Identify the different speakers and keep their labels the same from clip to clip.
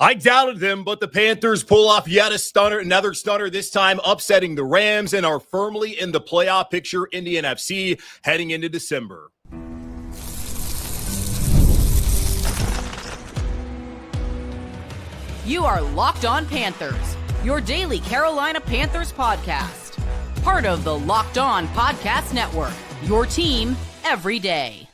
Speaker 1: I doubted them, but the Panthers pull off yet another stunner, this time upsetting the Rams, and are firmly in the playoff picture in the NFC heading into December.
Speaker 2: You are Locked On Panthers, your daily Carolina Panthers podcast. Part of the Locked On Podcast Network, your team every day.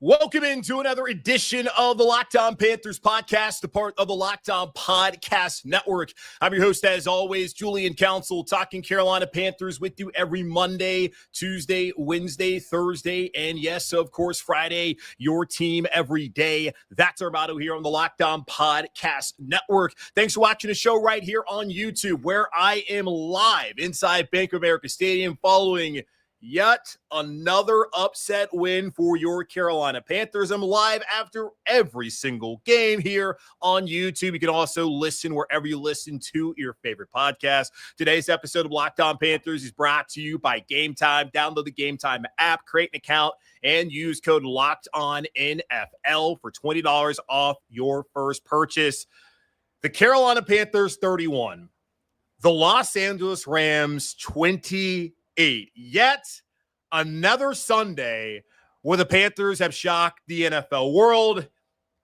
Speaker 1: Welcome into another edition of the Locked On Panthers podcast, a part of the Locked On Podcast Network. I'm your host, as always, Julian Council, talking Carolina Panthers with you every Monday, Tuesday, Wednesday, Thursday, and yes, of course, Friday, your team every day. That's our motto here on the Locked On Podcast Network. Thanks for watching the show right here on YouTube, where I am live inside Bank of America Stadium following yet another upset win for your Carolina Panthers. I'm live after every single game here on YouTube. You can also listen wherever you listen to your favorite podcast. Today's episode of Locked On Panthers is brought to you by GameTime. Download the GameTime app, create an account, and use code LOCKEDONNFL for $20 off your first purchase. The Carolina Panthers 31, the Los Angeles Rams 28. Yet another Sunday where the Panthers have shocked the NFL world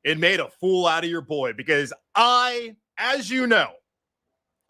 Speaker 1: and made a fool out of your boy, because I, as you know,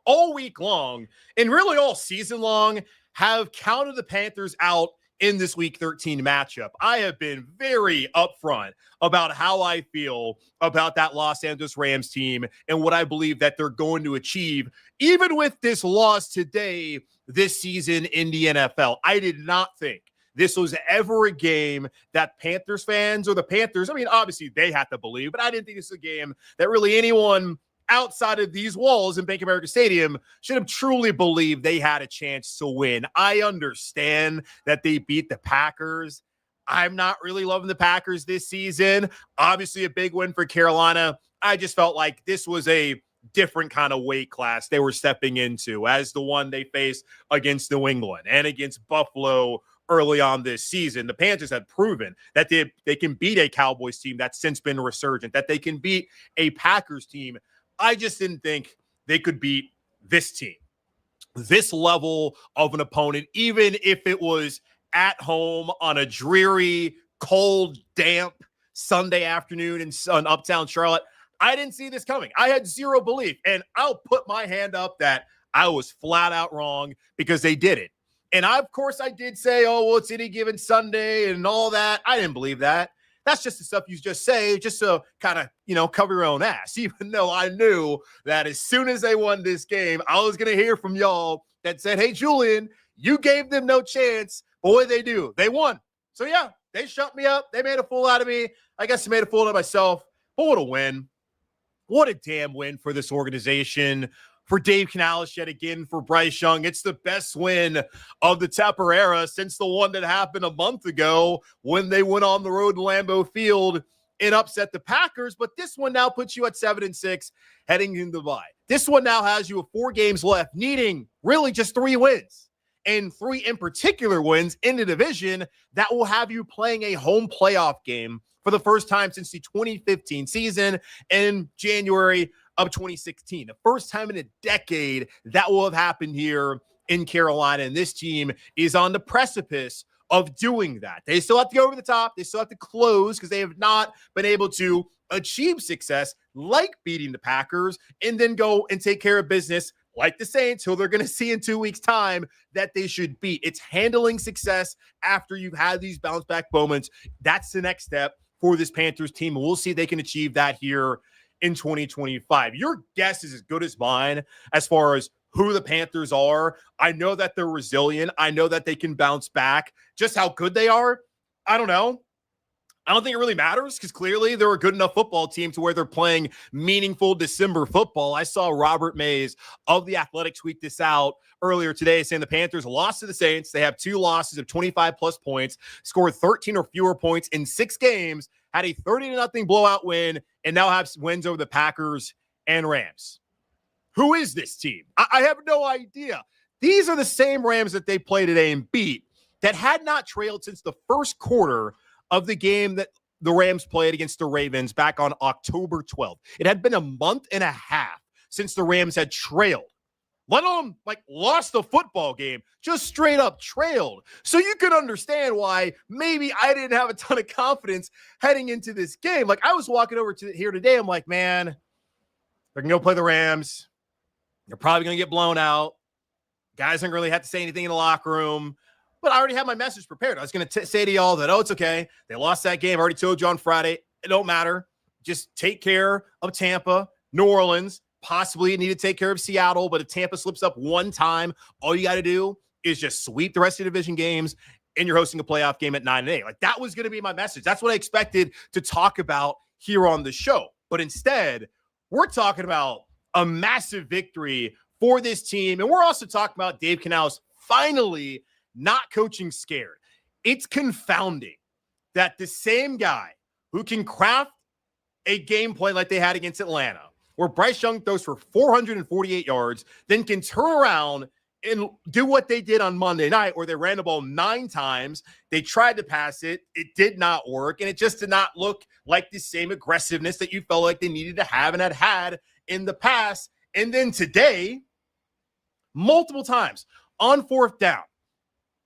Speaker 1: all week long and really all season long have counted the Panthers out in this Week 13 matchup. I have been very upfront about how I feel about that Los Angeles Rams team and what I believe that they're going to achieve, even with this loss today this season in the NFL. I did not think this was ever a game that Panthers fans or the Panthers, I mean, obviously they have to believe, but I didn't think this was a game that really anyone outside of these walls in Bank of America Stadium should have truly believed they had a chance to win. I understand that they beat the Packers. I'm not really loving the Packers this season. Obviously a big win for Carolina. I just felt like this was a different kind of weight class they were stepping into as the one they faced against New England and against Buffalo early on this season. The Panthers have proven that they can beat a Cowboys team that's since been resurgent, that they can beat a Packers team. I just didn't think they could beat this team, this level of an opponent, even if it was at home on a dreary, cold, damp Sunday afternoon in uptown Charlotte. I didn't see this coming. I had zero belief, and I'll put my hand up that I was flat out wrong because they did it. And of course I did say, oh, well, it's any given Sunday and all that. I didn't believe that. That's just the stuff you just say just to kind of, cover your own ass, even though I knew that as soon as they won this game, I was going to hear from y'all that said, hey, Julian, you gave them no chance. But what did they do? They won. So, yeah, they shut me up. They made a fool out of me. I guess I made a fool out of myself. But what a win. What a damn win for this organization, for Dave Canales yet again, for Bryce Young. It's the best win of the Tepper era since the one that happened a month ago when they went on the road to Lambeau Field and upset the Packers. But this one now puts you at 7-6 heading into the bye. This one now has you with 4 games left, needing really just 3 wins, and 3 in particular wins in the division that will have you playing a home playoff game for the first time since the 2015 season in January of 2016. The first time in a decade that will have happened here in Carolina, and this team is on the precipice of doing that. They still have to go over the top. They still have to close because they have not been able to achieve success like beating the Packers and then go and take care of business like the Saints, who they're going to see in 2 weeks' time, that they should beat. It's handling success after you've had these bounce back moments. That's the next step for this Panthers team, and we'll see if they can achieve that here in 2025. Your guess is as good as mine as far as who the Panthers are. I know that they're resilient. I know that they can bounce back. Just how good they are, I don't know. I don't think it really matters because clearly they're a good enough football team to where they're playing meaningful December football. I saw Robert Mays of The Athletic tweet this out earlier today saying the Panthers lost to the Saints. They have 2 losses of 25-plus points, scored 13 or fewer points in 6 games, had a 30-0 blowout win, and now have wins over the Packers and Rams. Who is this team? I have no idea. These are the same Rams that they played today and beat that had not trailed since the first quarter of the game that the Rams played against the Ravens back on October 12th. It had been a month and a half since the Rams had trailed, let alone lost the football game, just straight up trailed. So you could understand why maybe I didn't have a ton of confidence heading into this game. I was walking over to here today. I'm like, man, they're going to go play the Rams. They're probably going to get blown out. Guys aren't really have to say anything in the locker room. But I already had my message prepared. I was going to say to y'all that, it's okay. They lost that game. I already told you on Friday. It don't matter. Just take care of Tampa, New Orleans. Possibly you need to take care of Seattle. But if Tampa slips up one time, all you got to do is just sweep the rest of the division games, and you're hosting a playoff game at 9-8. That was going to be my message. That's what I expected to talk about here on the show. But instead, we're talking about a massive victory for this team. And we're also talking about Dave Canales finally not coaching scared. It's confounding that the same guy who can craft a game plan like they had against Atlanta, where Bryce Young throws for 448 yards, then can turn around and do what they did on Monday night, where they ran the ball 9 times. They tried to pass it. It did not work. And it just did not look like the same aggressiveness that you felt like they needed to have and had in the past. And then today, multiple times on 4th down,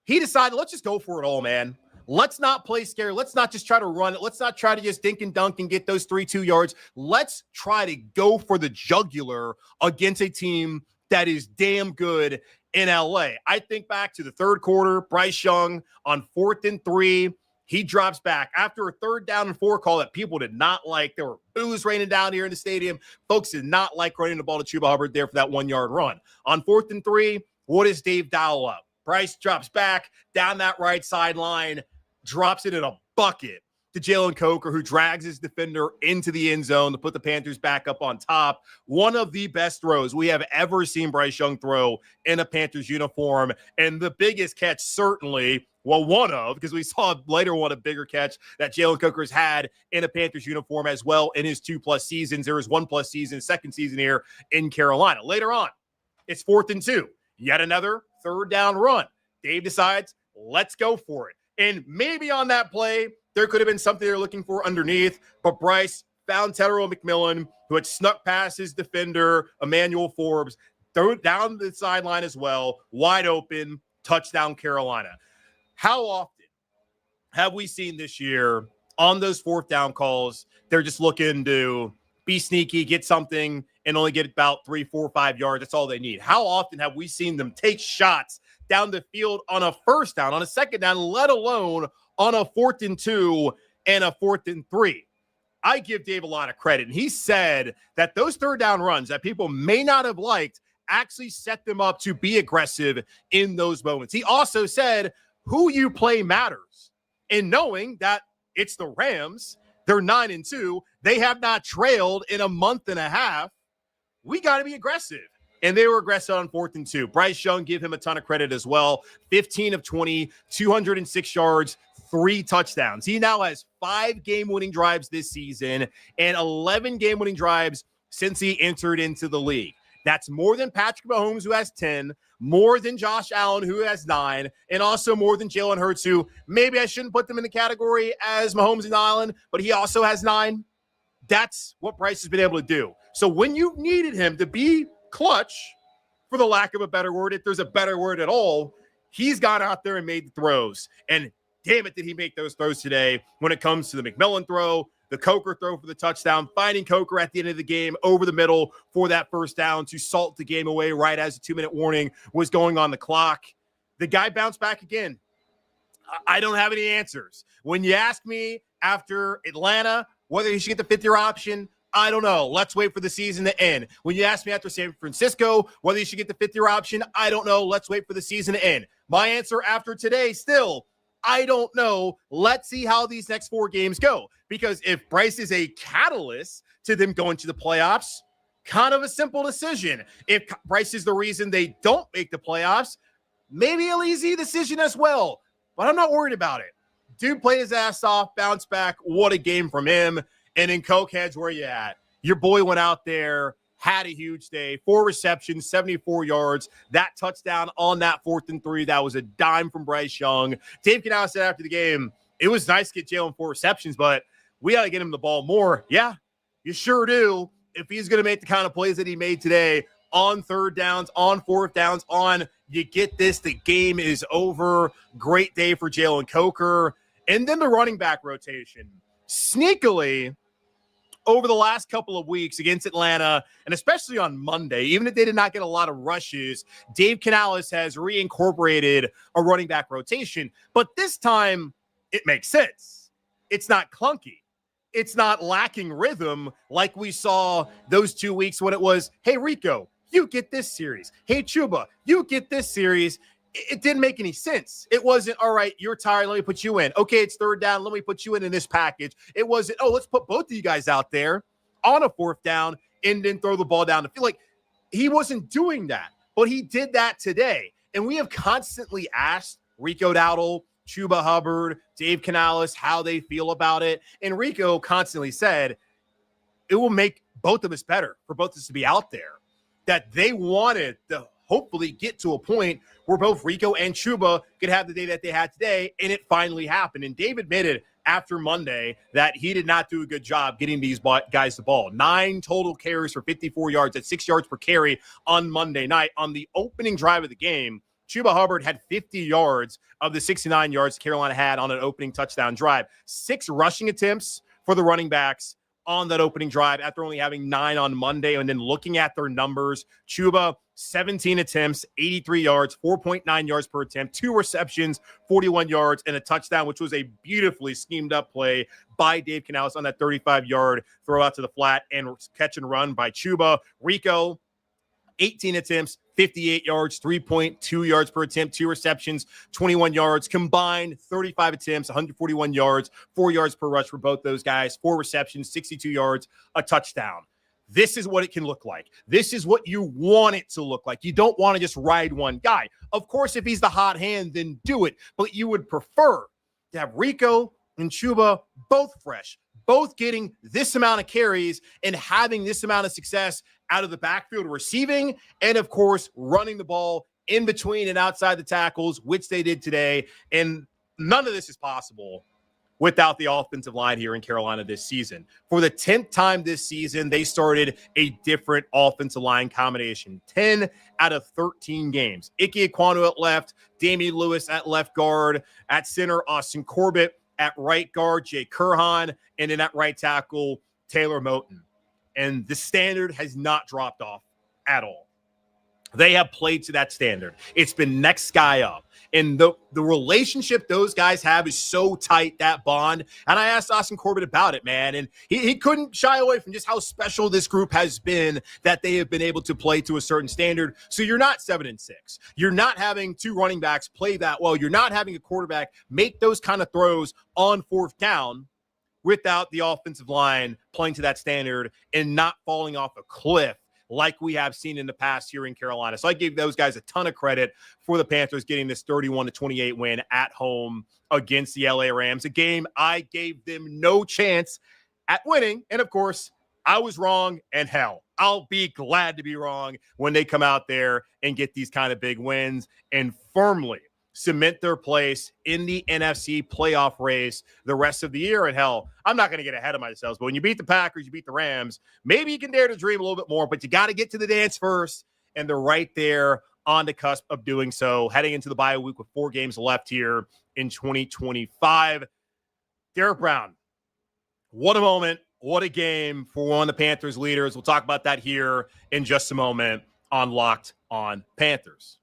Speaker 1: he decided, let's just go for it all, man. Let's not play scared. Let's not just try to run it. Let's not try to just dink and dunk and get those 3-2 yards. Let's try to go for the jugular against a team that is damn good in LA. I think back to the third quarter, Bryce Young on 4th and 3. He drops back after a 3rd down and 4 call that people did not like. There were boos raining down here in the stadium. Folks did not like running the ball to Chuba Hubbard there for that 1-yard run. On 4th and 3, what is Dave Dowdle up? Bryce drops back down that right sideline, drops it in a bucket to Jalen Coker, who drags his defender into the end zone to put the Panthers back up on top. One of the best throws we have ever seen Bryce Young throw in a Panthers uniform. And the biggest catch, certainly, one of, because we saw later a bigger catch that Jalen Coker's had in a Panthers uniform as well in his 2+ seasons. There was 1+ season, second season here in Carolina. Later on, it's 4th and 2. Yet another 3rd down run. Dave decides, let's go for it. And maybe on that play, there could have been something they're looking for underneath, but Bryce found Tedero McMillan, who had snuck past his defender, Emmanuel Forbes, threw it down the sideline as well, wide open, touchdown Carolina. How often have we seen this year on those 4th down calls, they're just looking to be sneaky, get something, and only get about 3, 4, 5 yards. That's all they need. How often have we seen them take shots down the field on a 1st down, on a 2nd down, let alone on a 4th and 2 and a 4th and 3? I give Dave a lot of credit. And he said that those 3rd down runs that people may not have liked actually set them up to be aggressive in those moments. He also said who you play matters. And knowing that it's the Rams, they're 9-2, they have not trailed in a month and a half, we got to be aggressive. And they were aggressive on 4th and 2. Bryce Young, give him a ton of credit as well. 15 of 20, 206 yards, 3 touchdowns. He now has 5 game-winning drives this season and 11 game-winning drives since he entered into the league. That's more than Patrick Mahomes, who has 10, more than Josh Allen, who has 9, and also more than Jalen Hurts, who maybe I shouldn't put them in the category as Mahomes and Allen, but he also has 9. That's what Bryce has been able to do. So when you needed him to be clutch, for the lack of a better word, if there's a better word at all, he's gone out there and made the throws. And damn it, did he make those throws today when it comes to the McMillan throw, the Coker throw for the touchdown, finding Coker at the end of the game over the middle for that 1st down to salt the game away right as the 2-minute warning was going on the clock. The guy bounced back again. I don't have any answers. When you ask me after Atlanta whether he should get the 5th-year option, I don't know. Let's wait for the season to end. When you ask me after San Francisco whether you should get the 5th-year option, I don't know. Let's wait for the season to end. My answer after today, still, I don't know. Let's see how these next 4 games go. Because if Bryce is a catalyst to them going to the playoffs, kind of a simple decision. If Bryce is the reason they don't make the playoffs, maybe an easy decision as well. But I'm not worried about it. Dude played his ass off, bounced back. What a game from him. And in Cokeheads, where you at? Your boy went out there, had a huge day, 4 receptions, 74 yards. That touchdown on that 4th and 3, that was a dime from Bryce Young. Dave Canales said after the game, it was nice to get Jalen 4 receptions, but we got to get him the ball more. Yeah, you sure do. If he's going to make the kind of plays that he made today on third downs, on fourth downs, you get this, the game is over. Great day for Jalen Coker. And then the running back rotation. Sneakily, over the last couple of weeks against Atlanta, and especially on Monday, even if they did not get a lot of rushes, Dave Canales has reincorporated a running back rotation. But this time, it makes sense. It's not clunky. It's not lacking rhythm like we saw those 2 weeks when it was, hey, Rico, you get this series. Hey, Chuba, you get this series. It didn't make any sense. It wasn't, all right, you're tired, let me put you in. Okay, it's third down, let me put you in this package. It wasn't, oh, let's put both of you guys out there on a fourth down and then throw the ball down the field. Like, he wasn't doing that, but he did that today. And we have constantly asked Rico Dowdle, Chuba Hubbard, Dave Canales, how they feel about it. And Rico constantly said, it will make both of us better for both of us to be out there. That they wanted to hopefully get to a point where both Rico and Chuba could have the day that they had today, and it finally happened. And Dave admitted after Monday that he did not do a good job getting these guys the ball. 9 total carries for 54 yards at 6 yards per carry on Monday night. On the opening drive of the game, Chuba Hubbard had 50 yards of the 69 yards Carolina had on an opening touchdown drive. 6 rushing attempts for the running backs on that opening drive after only having 9 on Monday. And then looking at their numbers, Chuba, 17 attempts, 83 yards, 4.9 yards per attempt, 2 receptions, 41 yards, and a touchdown, which was a beautifully schemed up play by Dave Canales on that 35-yard throw out to the flat and catch and run by Chuba. Rico, 18 attempts, 58 yards, 3.2 yards per attempt, 2 receptions, 21 yards, combined 35 attempts, 141 yards, 4 yards per rush for both those guys, 4 receptions, 62 yards, a touchdown. This is what it can look like. This is what you want it to look like. You don't want to just ride one guy. Of course, if he's the hot hand, then do it. But you would prefer to have Rico and Chuba both fresh, both getting this amount of carries and having this amount of success out of the backfield receiving and, of course, running the ball in between and outside the tackles, which they did today. And none of this is possible without the offensive line here in Carolina this season. For the 10th time this season, they started a different offensive line combination. 10 out of 13 games. Ike Ekwonu at left, Damian Lewis at left guard, at center, Austin Corbett, at right guard, Jay Kurhan, and then at right tackle, Taylor Moton. And the standard has not dropped off at all. They have played to that standard. It's been next guy up. And the relationship those guys have is so tight, that bond. And I asked Austin Corbett about it, man. And he couldn't shy away from just how special this group has been, that they have been able to play to a certain standard. So you're not 7-6. You're not having 2 running backs play that well. You're not having a quarterback make those kind of throws on fourth down without the offensive line playing to that standard and not falling off a cliff like we have seen in the past here in Carolina. So I gave those guys a ton of credit for the Panthers getting this 31-28 win at home against the LA Rams, a game I gave them no chance at winning. And of course, I was wrong, and hell, I'll be glad to be wrong when they come out there and get these kind of big wins and firmly cement their place in the NFC playoff race the rest of the year. And hell, I'm not going to get ahead of myself, but when you beat the Packers, you beat the Rams, maybe you can dare to dream a little bit more, but you got to get to the dance first. And they're right there on the cusp of doing so, heading into the bye week with 4 games left here in 2025. Derrick Brown, what a moment, what a game for one of the Panthers leaders. We'll talk about that here in just a moment on Locked on Panthers.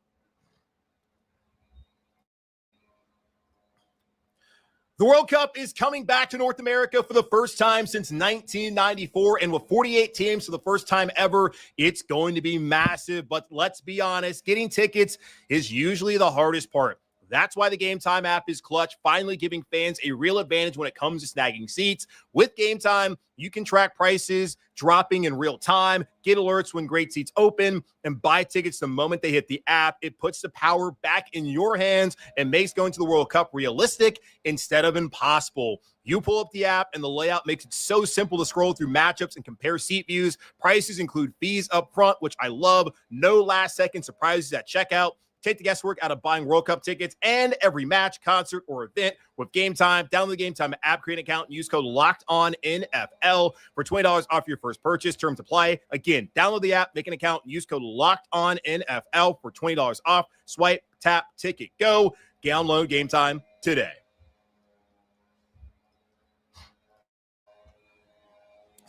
Speaker 1: The World Cup is coming back to North America for the first time since 1994, and with 48 teams for the first time ever, it's going to be massive. But let's be honest, getting tickets is usually the hardest part. That's why the GameTime app is clutch, finally giving fans a real advantage when it comes to snagging seats. With GameTime, you can track prices dropping in real time, get alerts when great seats open, and buy tickets the moment they hit the app. It puts the power back in your hands and makes going to the World Cup realistic instead of impossible. You pull up the app, and the layout makes it so simple to scroll through matchups and compare seat views. Prices include fees up front, which I love. No last-second surprises at checkout. Take the guesswork out of buying World Cup tickets and every match, concert, or event with GameTime. Download the GameTime app, create an account, and use code LOCKEDONNFL for $20 off your first purchase. Terms apply. Again, download the app, make an account, and use code LOCKEDONNFL for $20 off. Swipe, tap, ticket, go. Download GameTime today.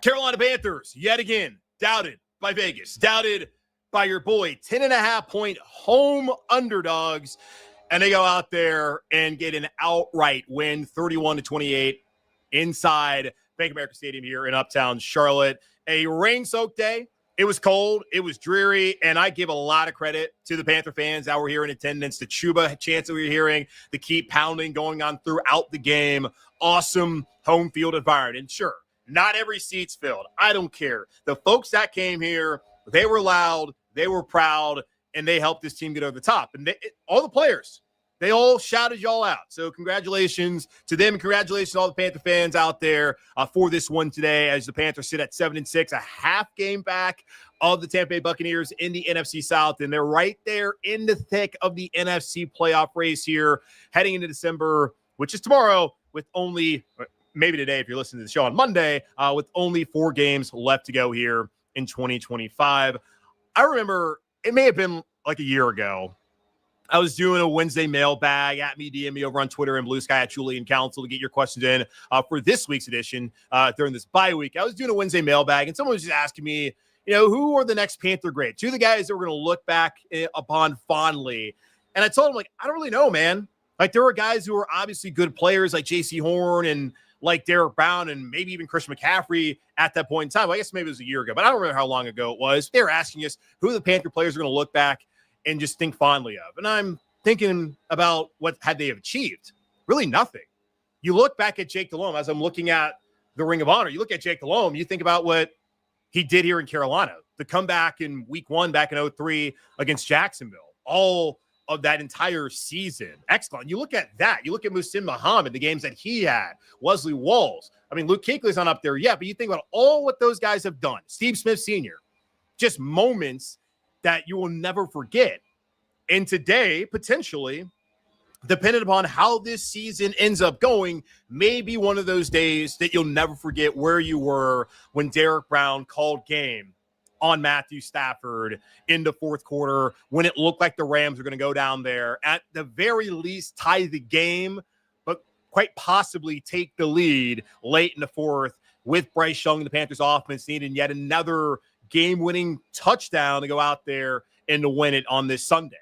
Speaker 1: Carolina Panthers, yet again, doubted by Vegas, doubted by your boy, 10.5-point home underdogs, and they go out there and get an outright win, 31-28, inside Bank of America Stadium here in Uptown Charlotte. A rain-soaked day. It was cold. It was dreary, and I give a lot of credit to the Panther fans that were here in attendance, the Chuba chants that we were hearing, the keep pounding going on throughout the game. Awesome home field environment. And sure, not every seat's filled. I don't care. The folks that came here, they were loud, they were proud, and they helped this team get over the top. And all the players, they all shouted y'all out. So congratulations to them, and congratulations to all the Panther fans out there for this one today, as the Panthers sit at 7-6, a half game back of the Tampa Bay Buccaneers in the NFC South, and they're right there in the thick of the NFC playoff race here, heading into December, which is tomorrow, with only maybe today if you're listening to the show on Monday, with only 4 games left to go here in 2025. I remember it may have been like a year ago. I was doing a Wednesday mailbag. At me, DM me over on Twitter and Blue Sky at Julian Council to get your questions in for this week's edition during this bye week. I was doing a Wednesday mailbag, and someone was just asking me, who are the next Panther greats? Who are the guys that we're going to look back upon fondly? And I told him, I don't really know, man. There were guys who were obviously good players like J.C. Horn and like Derrick Brown and maybe even Christian McCaffrey at that point in time. Well, I guess maybe it was a year ago, but I don't remember how long ago it was. They were asking us who the Panther players are going to look back and just think fondly of. And I'm thinking about what had they have achieved. Really nothing. You look back at Jake Delhomme, as I'm looking at the Ring of Honor, you look at Jake Delhomme, you think about what he did here in Carolina, the comeback in week 1 back in 2003 against Jacksonville, all of that entire season. Excellent. You look at that. You look at Muhsin Muhammad, the games that he had, Wesley Walls. I mean, Luke Kuechly's not up there yet, but you think about all what those guys have done. Steve Smith Sr., just moments that you will never forget. And today, potentially, depending upon how this season ends up going, may be one of those days that you'll never forget where you were when Derrick Brown called game on Matthew Stafford in the fourth quarter, when it looked like the Rams were going to go down there, at the very least tie the game, but quite possibly take the lead late in the fourth, with Bryce Young and the Panthers offense needing yet another game-winning touchdown to go out there and to win it on this Sunday.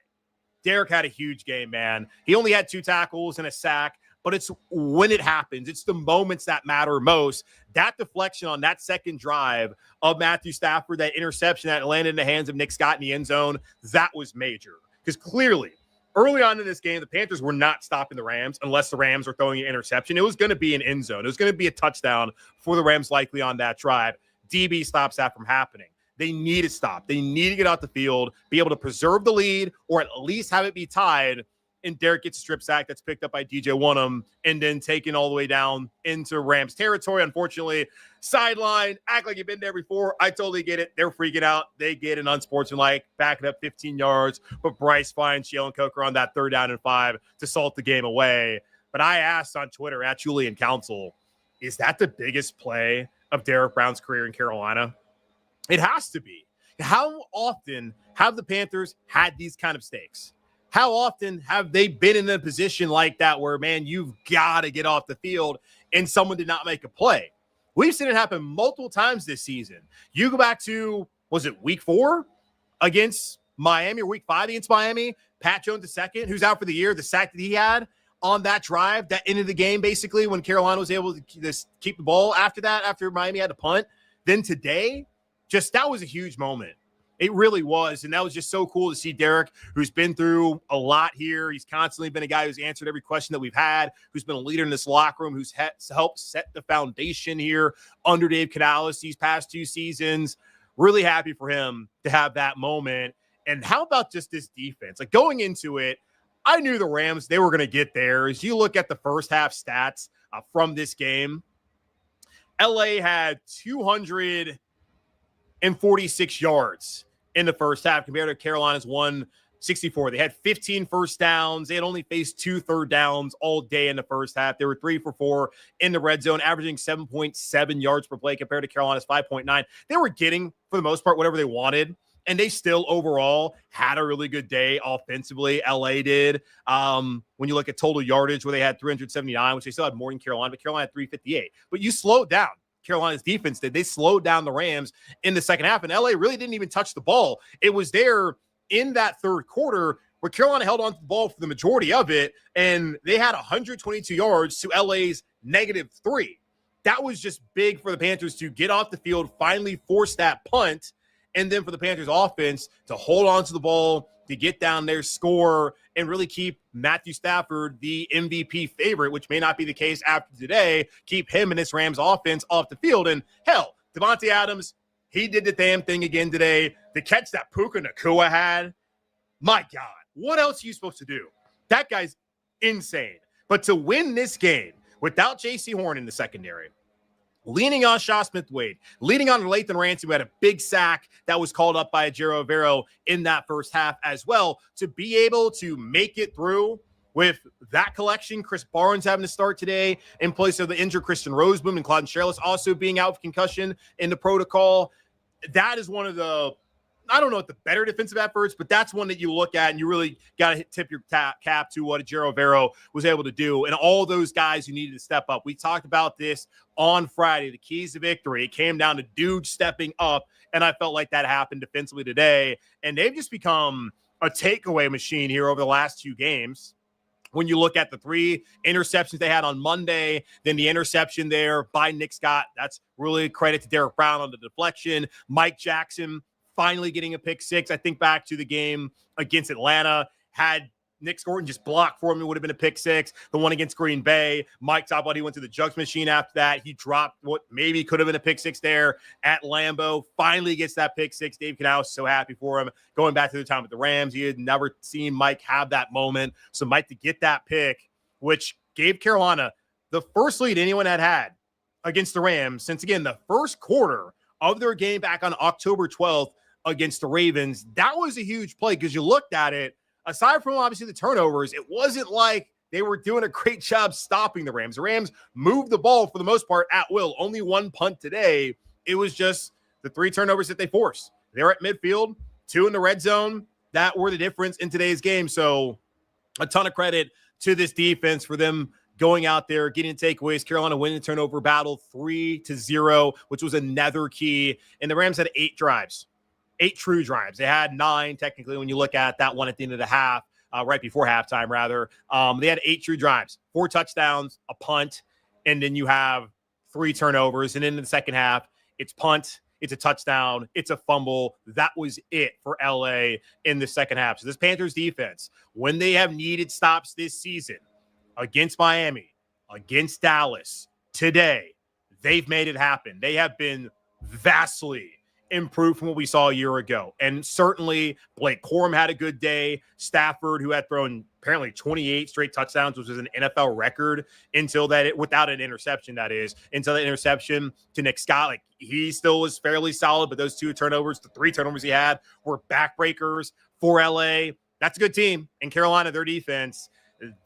Speaker 1: Derrick had a huge game, man. He only had 2 tackles and a sack, but it's when it happens. It's the moments that matter most. That deflection on that second drive of Matthew Stafford, that interception that landed in the hands of Nick Scott in the end zone, that was major. Because clearly, early on in this game, the Panthers were not stopping the Rams unless the Rams were throwing an interception. It was going to be an end zone. It was going to be a touchdown for the Rams likely on that drive. DB stops that from happening. They need to stop. They need to get out the field, be able to preserve the lead, or at least have it be tied. And Derrick gets a strip sack that's picked up by DJ Wonnum and then taken all the way down into Rams territory. Unfortunately, sideline, act like you've been there before. I totally get it. They're freaking out. They get an unsportsmanlike, back it up 15 yards. But Bryce finds Jalen Coker on that 3rd down and 5 to salt the game away. But I asked on Twitter at Julian Council, is that the biggest play of Derrick Brown's career in Carolina? It has to be. How often have the Panthers had these kind of stakes? How often have they been in a position like that where, man, you've got to get off the field and someone did not make a play? We've seen it happen multiple times this season. You go back to, was it week 4 against Miami or week 5 against Miami? Pat Jones II, who's out for the year, the sack that he had on that drive that ended the game basically when Carolina was able to keep the ball after that, after Miami had to punt. Then today, that was a huge moment. It really was. And that was just so cool to see Derrick, who's been through a lot here. He's constantly been a guy who's answered every question that we've had, who's been a leader in this locker room, who's helped set the foundation here under Dave Canales these past 2 seasons. Really happy for him to have that moment. And how about just this defense? Going into it, I knew the Rams, they were going to get there. As you look at the first half stats from this game, LA had 246 yards in the first half compared to Carolina's 1 64. They had 15 first downs. They had only faced 2 third downs all day in the first half. They were 3 for 4 in the red zone, averaging 7.7 yards per play compared to Carolina's 5.9. They were getting, for the most part, whatever they wanted. And they still overall had a really good day offensively. LA did. When you look at total yardage, where they had 379, which they still had more than Carolina, but Carolina had 358. But you slowed down. Carolina's defense did. They slowed down the Rams in the second half, and LA really didn't even touch the ball. It was there in that third quarter where Carolina held on to the ball for the majority of it, and they had 122 yards to LA's -3. That was just big for the Panthers to get off the field, finally force that punt, and then for the Panthers offense to hold on to the ball, to get down there, score, and really keep Matthew Stafford, the MVP favorite, which may not be the case after today, keep him and this Rams offense off the field. And hell, Devontae Adams, he did the damn thing again today. The catch that Puka Nacua had, my God, what else are you supposed to do? That guy's insane. But to win this game without J.C. Horn in the secondary, leaning on Shaw Smith-Wade, leaning on Lathan Ransom, who had a big sack that was called up by Ejiro Evero in that first half as well, to be able to make it through with that collection, Chris Barnes having to start today in place of the injured Christian Roseboom and Claude Sherlis also being out with concussion in the protocol. That is one of the, I don't know what the better defensive efforts, but that's one that you look at and you really got to tip your cap to what Ejiro Evero was able to do. And all those guys who needed to step up. We talked about this on Friday, the keys to victory. It came down to dudes stepping up, and I felt like that happened defensively today. And they've just become a takeaway machine here over the last 2 games. When you look at the 3 interceptions they had on Monday, then the interception there by Nick Scott, that's really credit to Derrick Brown on the deflection. Mike Jackson finally getting a pick 6. I think back to the game against Atlanta, had Nick Scorton just blocked for him, it would have been a pick 6. The one against Green Bay, Mike talked about he went to the jugs machine after that. He dropped what maybe could have been a pick 6 there at Lambeau. Finally gets that pick 6. Dave Canales so happy for him. Going back to the time with the Rams, he had never seen Mike have that moment. So Mike to get that pick, which gave Carolina the first lead anyone had against the Rams since, again, the first quarter of their game back on October 12th against the Ravens. That was a huge play because you looked at it, aside from obviously the turnovers, it wasn't like they were doing a great job stopping the Rams. The Rams moved the ball for the most part at will. Only 1 punt today. It was just the 3 turnovers that they forced. They're at midfield, 2 in the red zone. That were the difference in today's game. So a ton of credit to this defense for them going out there, getting takeaways. Carolina winning the turnover battle 3-0, which was another key. And the Rams had 8 drives. 8 true drives. They had 9 technically when you look at that one at the end of the half, right before halftime rather. They had 8 true drives, 4 touchdowns, a punt, and then you have 3 turnovers. And in the second half, it's punt, it's a touchdown, it's a fumble. That was it for LA in the second half. So this Panthers defense, when they have needed stops this season against Miami, against Dallas, today, they've made it happen. They have been vastly improved from what we saw a year ago. And certainly Blake Corum had a good day. Stafford, who had thrown apparently 28 straight touchdowns, which was an NFL record until that, without an interception, that is, until that interception to Nick Scott. Like, he still was fairly solid, but those 2 turnovers, the 3 turnovers he had were backbreakers for LA. That's a good team. And Carolina, their defense,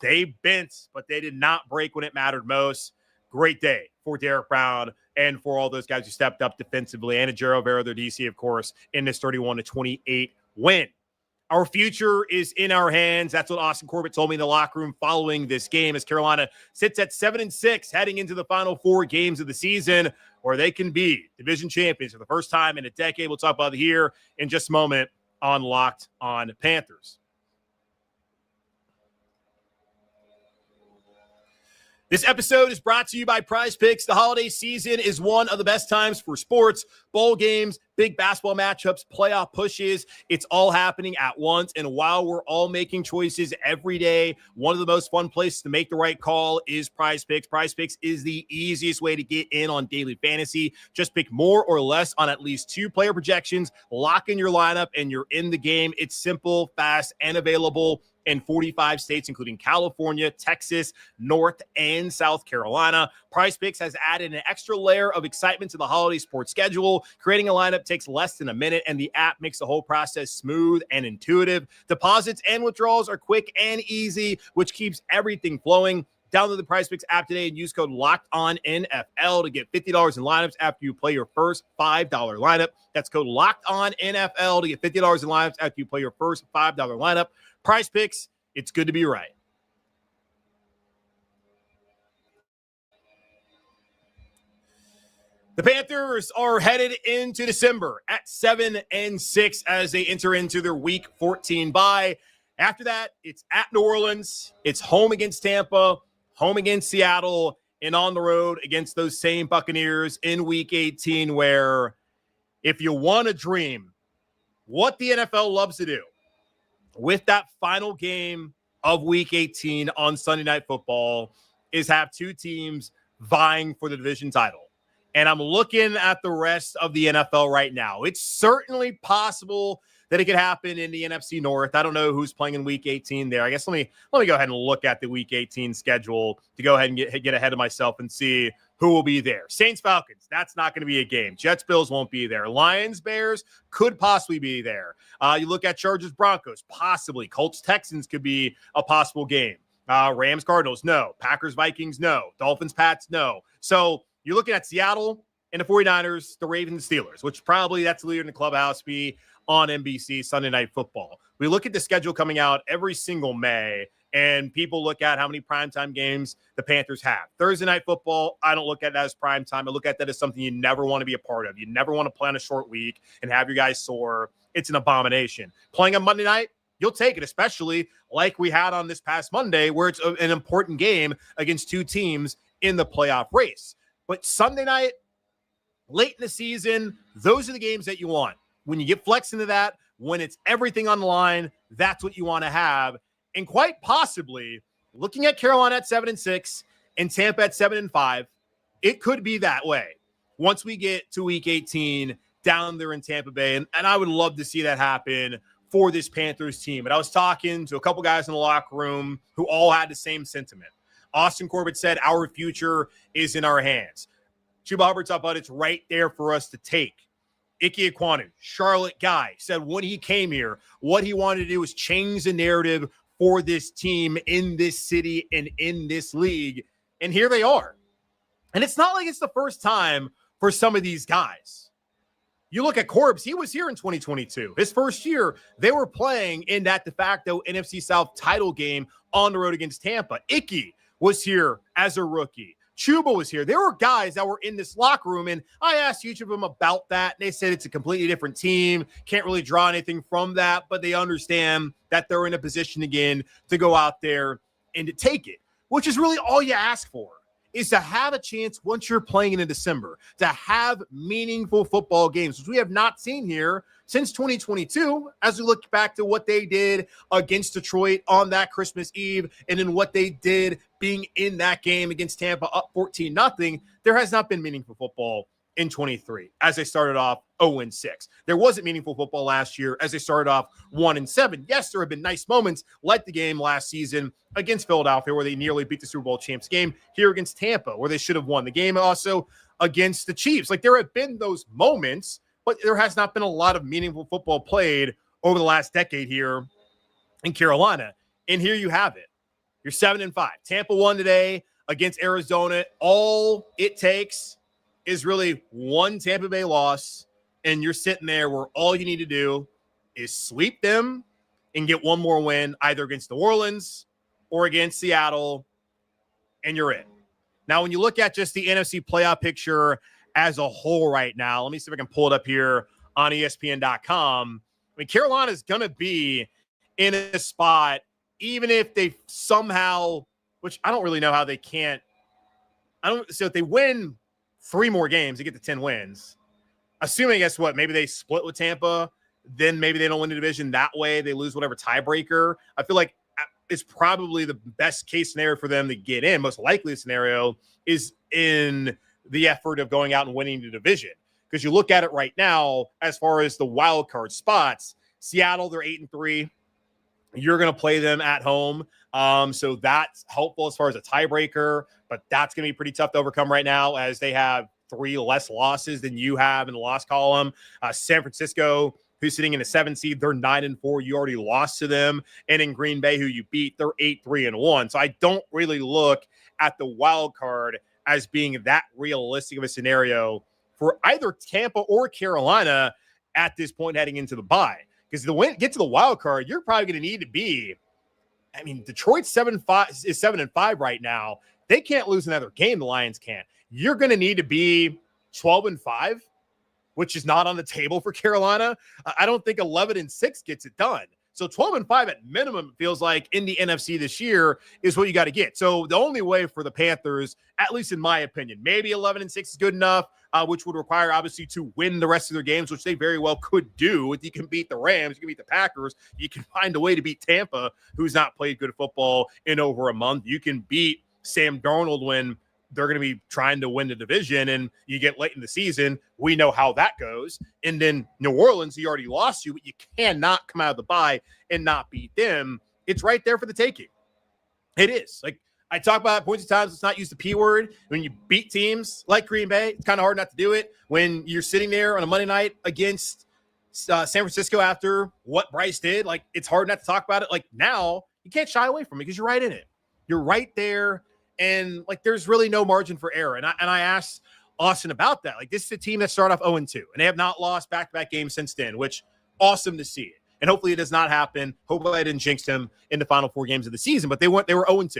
Speaker 1: they bent, but they did not break when it mattered most. Great day for Derrick Brown and for all those guys who stepped up defensively, and Ejiro Evero, their DC, of course, in this 31-28 win. Our future is in our hands. That's what Austin Corbett told me in the locker room following this game, as Carolina sits at 7-6 heading into the final 4 games of the season, where they can be division champions for the first time in a decade. We'll talk about it here in just a moment on Locked on Panthers. This episode is brought to you by PrizePicks. The holiday season is one of the best times for sports, bowl games, big basketball matchups, playoff pushes. It's all happening at once. And while we're all making choices every day, one of the most fun places to make the right call is PrizePicks. PrizePicks is the easiest way to get in on daily fantasy. Just pick more or less on at least 2 player projections, lock in your lineup, and you're in the game. It's simple, fast, and available in 45 states, including California, Texas, North and South Carolina. PrizePicks has added an extra layer of excitement to the holiday sports schedule. Creating a lineup takes less than a minute, and the app makes the whole process smooth and intuitive. Deposits and withdrawals are quick and easy, which keeps everything flowing. Download the PrizePicks app today and use code LOCKEDONNFL to get $50 in lineups after you play your first $5 lineup. That's code LOCKEDONNFL to get $50 in lineups after you play your first $5 lineup. PrizePicks, it's good to be right. The Panthers are headed into December at 7-6 as they enter into their Week 14 bye. After that, it's at New Orleans, it's home against Tampa, home against Seattle, and on the road against those same Buccaneers in Week 18, where if you want to dream what the NFL loves to do with that final game of Week 18 on Sunday Night Football is have two teams vying for the division title. And I'm looking at the rest of the NFL right now. It's certainly possible that it could happen in the NFC North. I don't know who's playing in Week 18 there. I guess let me go ahead and look at the Week 18 schedule to go ahead and get ahead of myself and see who will be there. Saints, Falcons, that's not going to be a game. Jets, Bills won't be there. Lions, Bears could possibly be there. You look at Chargers, Broncos, possibly. Colts, Texans could be a possible game. Rams, Cardinals, no. Packers, Vikings, no. Dolphins, Pats, no. So you're looking at Seattle and the 49ers, the Ravens, Steelers, which probably that's the leader in the clubhouse be on NBC Sunday Night Football. We look at the schedule coming out every single May, and people look at how many primetime games the Panthers have. Thursday Night Football, I don't look at that as primetime. I look at that as something you never want to be a part of. You never want to play on a short week and have your guys sore. It's an abomination. Playing on Monday night, you'll take it, especially like we had on this past Monday, where it's an important game against two teams in the playoff race. But Sunday night, late in the season, those are the games that you want. When you get flex into that, when it's everything on the line, that's what you want to have. And quite possibly, looking at Carolina at 7-6 and Tampa at 7-5, it could be that way once we get to Week 18 down there in Tampa Bay. And I would love to see that happen for this Panthers team. And I was talking to a couple guys in the locker room who all had the same sentiment. Austin Corbett said, our future is in our hands. Chuba Hubbard talked about it's right there for us to take. Ike Ekwonu, Charlotte guy, said when he came here, what he wanted to do was change the narrative for this team in this city and in this league. And here they are. And it's not like it's the first time for some of these guys. You look at Corbs, he was here in 2022. His first year, they were playing in that de facto NFC South title game on the road against Tampa. Ike was here as a rookie. Chuba was here. There were guys that were in this locker room, and I asked each of them about that. They said it's a completely different team. Can't really draw anything from that, but they understand that they're in a position again to go out there and to take it, which is really all you ask for, is to have a chance once you're playing in December, to have meaningful football games, which we have not seen here since 2022, as we look back to what they did against Detroit on that Christmas Eve, and then what they did being in that game against Tampa up 14-0. There has not been meaningful football in 23 as they started off 0-6. There wasn't meaningful football last year as they started off 1-7. Yes, there have been nice moments like the game last season against Philadelphia where they nearly beat the Super Bowl champs game, here against Tampa where they should have won the game, also against the Chiefs. Like, there have been those moments, but there has not been a lot of meaningful football played over the last decade here in Carolina. And here you have it. You're 7-5. Tampa won today against Arizona. All it takes is really one Tampa Bay loss, and you're sitting there where all you need to do is sweep them and get one more win, either against New Orleans or against Seattle, and you're in. Now, when you look at just the NFC playoff picture as a whole right now, let me see if I can pull it up here on ESPN.com. I mean, Carolina's going to be in a spot, even if they somehow, which I don't really know how they can't. So if they win 3 more games, they get to 10 wins. Assuming, guess what? Maybe they split with Tampa, then maybe they don't win the division that way. They lose whatever tiebreaker. I feel like it's probably the best case scenario for them to get in. Most likely scenario is in the effort of going out and winning the division. Because you look at it right now, as far as the wild card spots, Seattle, they're 8-3. You're going to play them at home. So that's helpful as far as a tiebreaker, but that's going to be pretty tough to overcome right now as they have 3 less losses than you have in the loss column. San Francisco, who's sitting in the 7th seed, they're 9-4. You already lost to them. And in Green Bay, who you beat, they're 8-3-1. So I don't really look at the wild card as being that realistic of a scenario for either Tampa or Carolina at this point heading into the bye. Because to get to the wild card, you're probably going to need to be, I mean, Detroit's 7-5 right now. They can't lose another game. The Lions can't. You're going to need to be 12-5, which is not on the table for Carolina. I don't think 11-6 gets it done. So 12-5 at minimum, it feels like in the NFC this year is what you got to get. So the only way for the Panthers, at least in my opinion, maybe 11-6 is good enough, which would require obviously to win the rest of their games, which they very well could do. If you can beat the Rams, you can beat the Packers, you can find a way to beat Tampa, who's not played good football in over a month. You can beat Sam Darnold when they're going to be trying to win the division and you get late in the season. We know how that goes. And then New Orleans, he already lost you, but you cannot come out of the bye and not beat them. It's right there for the taking. It is. Like I talk about points of times, let's not use the P word. When you beat teams like Green Bay, it's kind of hard not to do it. When you're sitting there on a Monday night against San Francisco after what Bryce did, like it's hard not to talk about it. Like now you can't shy away from it because you're right in it. You're right there. And like, there's really no margin for error. And I asked Austin about that. Like, this is a team that started off 0-2, and they have not lost back-to-back games since then, which awesome to see it. And hopefully it does not happen. Hopefully I didn't jinx them in the final 4 games of the season, but they were 0-2.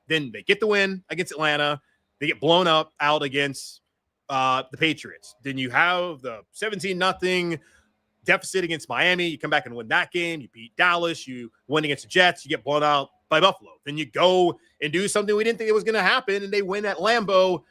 Speaker 1: Then they get the win against Atlanta. They get blown out against the Patriots. Then you have the 17-0 deficit against Miami. You come back and win that game. You beat Dallas. You win against the Jets. You get blown out by Buffalo. Then you go and do something we didn't think it was going to happen, and they win at Lambeau,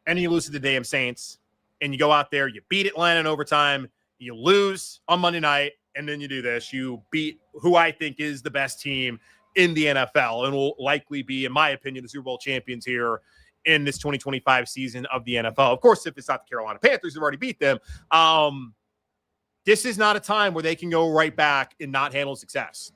Speaker 1: and you lose to the damn Saints. And you go out there, you beat Atlanta in overtime, you lose on Monday night, and then you do this. You beat who I think is the best team in the NFL and will likely be, in my opinion, the Super Bowl champions here in this 2025 season of the NFL. Of course, if it's not the Carolina Panthers, who've already beat them. This is not a time where they can go right back and not handle success.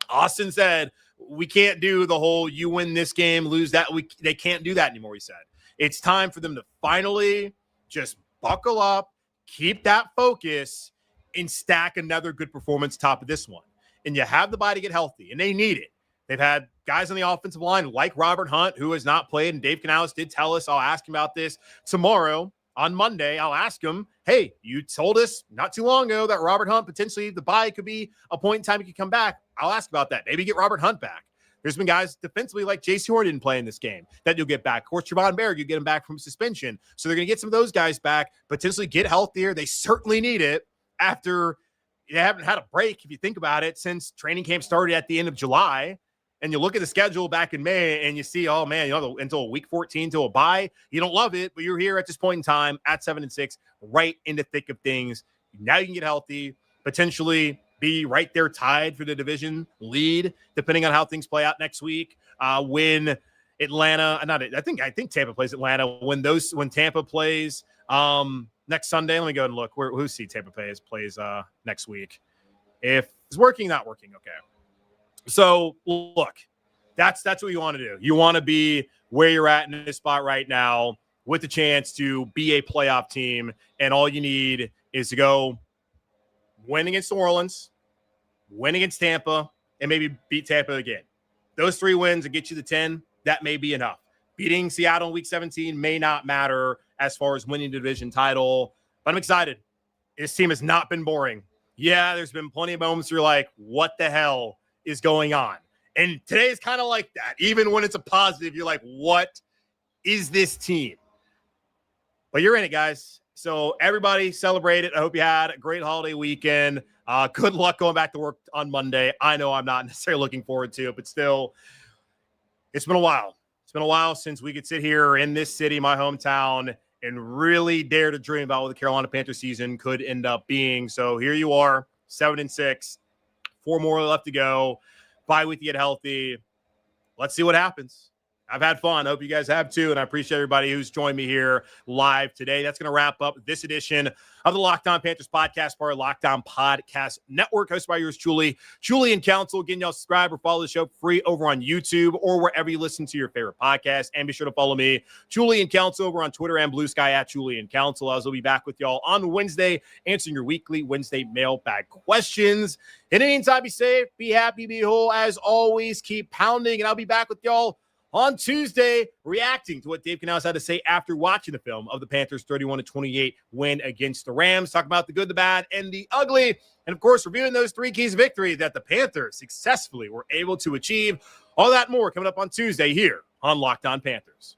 Speaker 1: Austin said, we can't do the whole you win this game, lose that. They can't do that anymore, he said. It's time for them to finally just buckle up, keep that focus, and stack another good performance top of this one. And you have the bye to get healthy, and they need it. They've had guys on the offensive line like Robert Hunt, who has not played, and Dave Canales did tell us, I'll ask him about this tomorrow. On Monday, I'll ask him, hey, you told us not too long ago that Robert Hunt, potentially the bye could be a point in time he could come back. I'll ask about that. Maybe get Robert Hunt back. There's been guys defensively like J.C. Horn didn't play in this game that you'll get back. Of course, Javon Berg, you get him back from suspension. So they're going to get some of those guys back, potentially get healthier. They certainly need it after you haven't had a break, if you think about it, since training camp started at the end of July. And you look at the schedule back in May and you see, oh man, until week 14 to a bye, you don't love it, but you're here at this point in time at 7-6, right in the thick of things. Now you can get healthy, potentially be right there tied for the division lead, depending on how things play out next week. When Atlanta, I think Tampa plays Atlanta. When Tampa plays next Sunday, let me go and look. Who see Tampa plays next week? If it's working, not working, okay. So look, that's what you want to do. You want to be where you're at in this spot right now with the chance to be a playoff team. And all you need is to go win against New Orleans, win against Tampa, and maybe beat Tampa again. Those 3 wins and get you the 10, that may be enough. Beating Seattle in week 17 may not matter as far as winning the division title, but I'm excited. This team has not been boring. Yeah, there's been plenty of moments where you're like, what the hell is going on? And today is kind of like that. Even when it's a positive, you're like, what is this team? But you're in it, guys. So everybody celebrate it. I hope you had a great holiday weekend. Good luck going back to work on Monday. I know I'm not necessarily looking forward to it, but still, it's been a while. It's been a while since we could sit here in this city, my hometown, and really dare to dream about what the Carolina Panthers season could end up being. So here you are, 7-6. 4 more left to go. Bye week to get healthy. Let's see what happens. I've had fun. I hope you guys have too. And I appreciate everybody who's joined me here live today. That's going to wrap up this edition of the Locked On Panthers podcast, part of Locked On Podcast Network, hosted by yours truly, Julian Council. Again, y'all subscribe or follow the show free over on YouTube or wherever you listen to your favorite podcast. And be sure to follow me, Julian Council, over on Twitter and Blue Sky at Julian Council. I'll be back with y'all on Wednesday, answering your weekly Wednesday mailbag questions. In the meantime, be safe, be happy, be whole. As always, keep pounding, and I'll be back with y'all on Tuesday, reacting to what Dave Canales had to say after watching the film of the Panthers' 31-28 win against the Rams. Talk about the good, the bad, and the ugly. And, of course, reviewing those 3 keys of victory that the Panthers successfully were able to achieve. All that and more coming up on Tuesday here on Locked On Panthers.